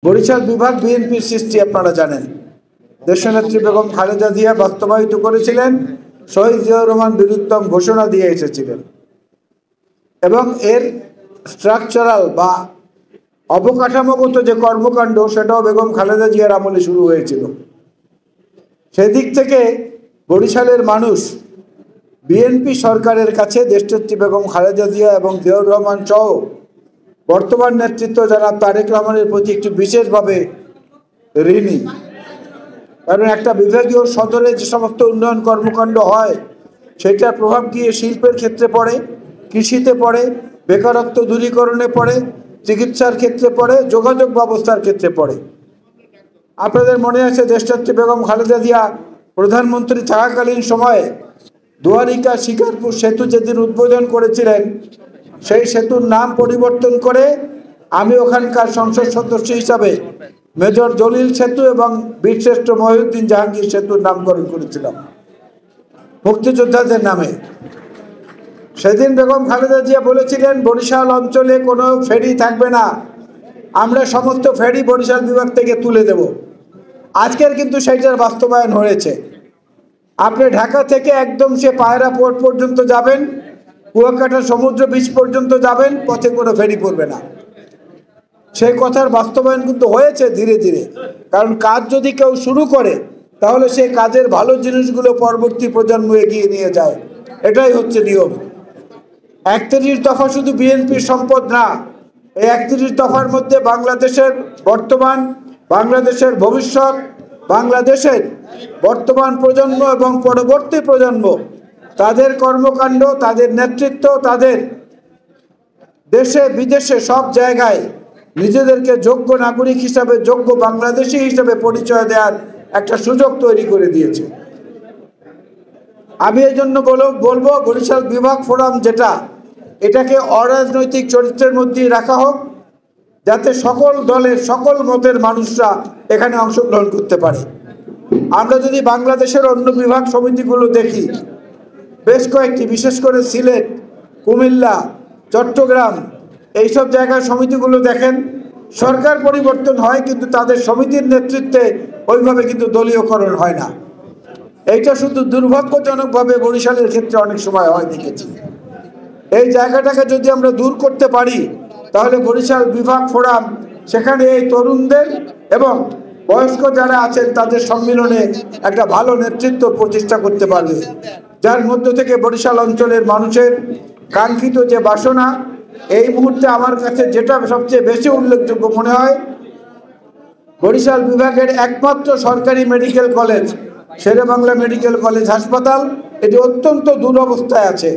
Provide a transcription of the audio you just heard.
বরিশাল বিভাগ বিএনপির সৃষ্টি আপনারা জানেন। দেশনেত্রী বেগম খালেদা জিয়া বাস্তবায়িত করেছিলেন, শহীদ জিয়াউর রহমান বীরুত্তম ঘোষণা দিয়ে এসেছিলেন এবং এর স্ট্রাকচারাল বা অবকাঠামোগত যে কর্মকাণ্ড সেটাও বেগম খালেদা জিয়ার আমলে শুরু হয়েছিল। সেদিক থেকে বরিশালের মানুষ বিএনপি সরকারের কাছে দেশনেত্রী বেগম খালেদা জিয়া এবং জিয়াউর রহমান সহ বর্তমান নেতৃত্ব যারা তারেক রহমানের প্রতি একটু বিশেষভাবে ঋণী। কারণ একটা বিভাগীয় সদরে যে সমস্ত উন্নয়ন কর্মকাণ্ড হয় সেটার প্রভাব গিয়ে শিল্পের ক্ষেত্রে পড়ে, কৃষিতে পড়ে, বেকারত্ব দূরীকরণে পড়ে, চিকিৎসার ক্ষেত্রে পড়ে, যোগাযোগ ব্যবস্থার ক্ষেত্রে পড়ে। আপনাদের মনে আছে দেশনেত্রী বেগম খালেদা জিয়া প্রধানমন্ত্রী থাকাকালীন সময়ে দুয়ারিকা শিকারপুর সেতু যেদিন উদ্বোধন করেছিলেন, সেই সেতুর নাম পরিবর্তন করে আমি ওখানকার সংসদ সদস্য হিসাবে মেজর জলিল সেতু এবং বীরশ্রেষ্ঠ মহিউদ্দিন জাহাঙ্গীর সেতুর নামকরণ করেছিলাম মুক্তিযোদ্ধাদের নামে। সেদিন বেগম খালেদা জিয়া বলেছিলেন বরিশাল অঞ্চলে কোনো ফেরি থাকবে না, আমরা সমস্ত ফেরি বরিশাল বিভাগ থেকে তুলে দেব। আজকের কিন্তু সেইটার বাস্তবায়ন হয়েছে। আপনি ঢাকা থেকে একদম সে পায়রা পোর্ট পর্যন্ত যাবেন, কুয়াকাটা সমুদ্র বীচ পর্যন্ত যাবেন, পথে কোনো ফেরি পড়বে না। সেই কথার বাস্তবায়ন কিন্তু হয়েছে ধীরে ধীরে। কারণ কাজ যদি কেউ শুরু করে তাহলে সেই কাজের ভালো জিনিসগুলো পরবর্তী প্রজন্ম এগিয়ে নিয়ে যায়, এটাই হচ্ছে নিয়ম। ৩১ দফা শুধু বিএনপির সম্পদ না, এই ৩১ দফার মধ্যে বাংলাদেশের বর্তমান, বাংলাদেশের ভবিষ্যৎ, বাংলাদেশের বর্তমান প্রজন্ম এবং পরবর্তী প্রজন্ম, তাদের কর্মকাণ্ড, তাদের নেতৃত্ব, তাদের দেশে বিদেশে সব জায়গায় নিজেদেরকে যোগ্য নাগরিক হিসাবে, যোগ্য বাংলাদেশি হিসাবে পরিচয় দেওয়ার একটা সুযোগ তৈরি করে দিয়েছে। আমি এই জন্য বলবো বরিশাল বিভাগ ফোরাম যেটা, এটাকে অরাজনৈতিক চরিত্রের মধ্যেই রাখা হোক, যাতে সকল দলের সকল মতের মানুষরা এখানে অংশগ্রহণ করতে পারে। আমরা যদি বাংলাদেশের অন্য বিভাগ সমিতিগুলো দেখি, বেশ কয়েকটি, বিশেষ করে সিলেট, কুমিল্লা, চট্টগ্রাম, এইসব জায়গার সমিতিগুলো দেখেন, সরকার পরিবর্তন হয় কিন্তু তাদের সমিতির নেতৃত্বে ওইভাবে কিন্তু দলীয়করণ হয় না। এইটা শুধু দুর্ভাগ্যজনকভাবে বরিশালের ক্ষেত্রে অনেক সময় হয় দেখেছি। এই জায়গাটাকে যদি আমরা দূর করতে পারি তাহলে বরিশাল বিভাগ ফোরাম সেখানে এই তরুণদের এবং বয়স্ক যারা আছেন তাদের সম্মিলনে একটা ভালো নেতৃত্ব প্রতিষ্ঠা করতে পারবে, যার মধ্য থেকে বরিশাল অঞ্চলের মানুষের কাঙ্ক্ষিত যে বাসনা, এই মুহূর্তে আমার কাছে যেটা সবচেয়ে বেশি উল্লেখযোগ্য মনে হয়, বরিশাল বিভাগের একমাত্র সরকারি medical college Sher-e-Bangla medical college হাসপাতাল, এটি অত্যন্ত দুরবস্থায় আছে।